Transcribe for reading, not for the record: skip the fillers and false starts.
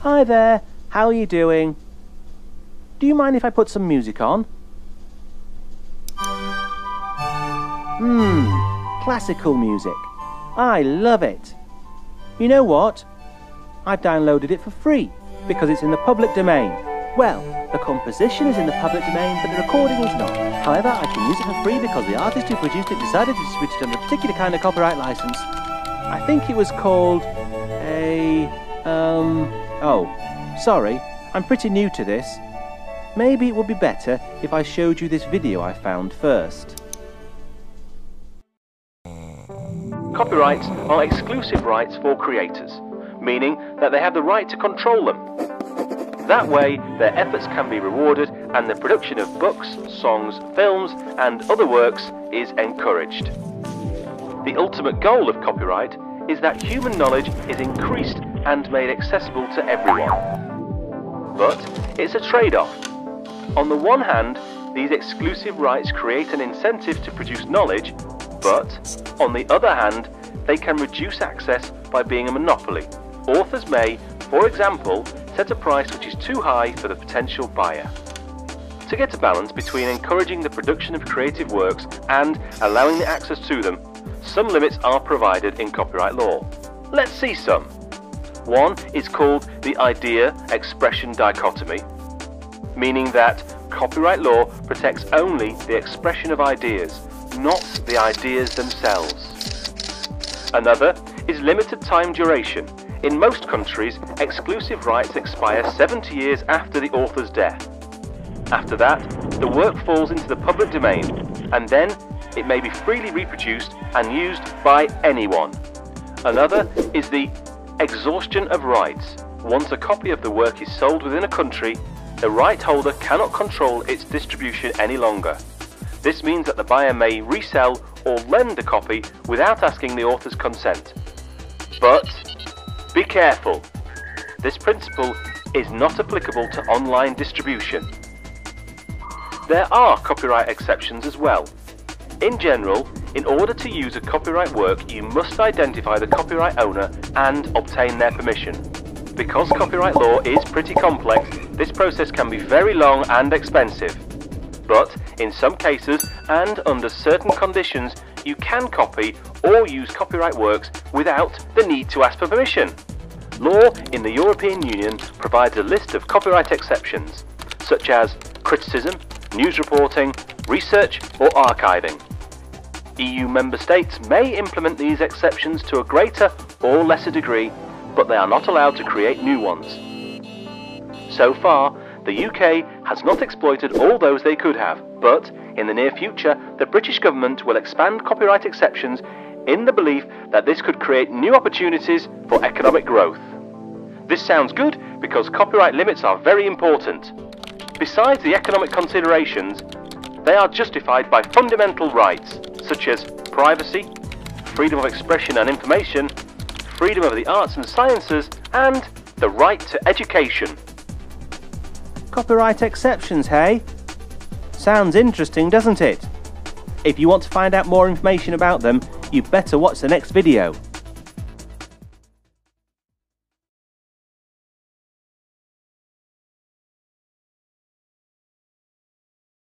Hi there, how are you doing? Do you mind if I put some music on? Classical music. I love it. You know what? I've downloaded it for free because it's in the public domain. Well, the composition is in the public domain, but the recording is not. However, I can use it for free because the artist who produced it decided to distribute it under a particular kind of copyright license. I think it was called oh, sorry, I'm pretty new to this. Maybe it would be better if I showed you this video I found first. Copyrights are exclusive rights for creators, meaning that they have the right to control them. That way, their efforts can be rewarded and the production of books, songs, films and other works is encouraged. The ultimate goal of copyright is that human knowledge is increased and made accessible to everyone. But it's a trade-off. On the one hand, these exclusive rights create an incentive to produce knowledge, but on the other hand, they can reduce access by being a monopoly. Authors may, for example, set a price which is too high for the potential buyer. To get a balance between encouraging the production of creative works and allowing the access to them, some limits are provided in copyright law. Let's see some. One is called the idea-expression dichotomy, meaning that copyright law protects only the expression of ideas, not the ideas themselves. Another is limited time duration. In most countries, exclusive rights expire 70 years after the author's death. After that, the work falls into the public domain, and then it may be freely reproduced and used by anyone. Another is the exhaustion of rights. Once a copy of the work is sold within a country, the right holder cannot control its distribution any longer. This means that the buyer may resell or lend a copy without asking the author's consent. But be careful. This principle is not applicable to online distribution. There are copyright exceptions as well. In general, in order to use a copyright work, you must identify the copyright owner and obtain their permission. Because copyright law is pretty complex, this process can be very long and expensive. But in some cases and under certain conditions, you can copy or use copyright works without the need to ask for permission. Law in the European Union provides a list of copyright exceptions, such as criticism, news reporting, research or archiving. EU member states may implement these exceptions to a greater or lesser degree, but they are not allowed to create new ones. So far, the UK has not exploited all those they could have, but in the near future, the British government will expand copyright exceptions in the belief that this could create new opportunities for economic growth. This sounds good because copyright limits are very important. Besides the economic considerations, they are justified by fundamental rights such as privacy, freedom of expression and information, freedom of the arts and sciences, and the right to education. Copyright exceptions, hey? Sounds interesting, doesn't it? If you want to find out more information about them, you better watch the next video.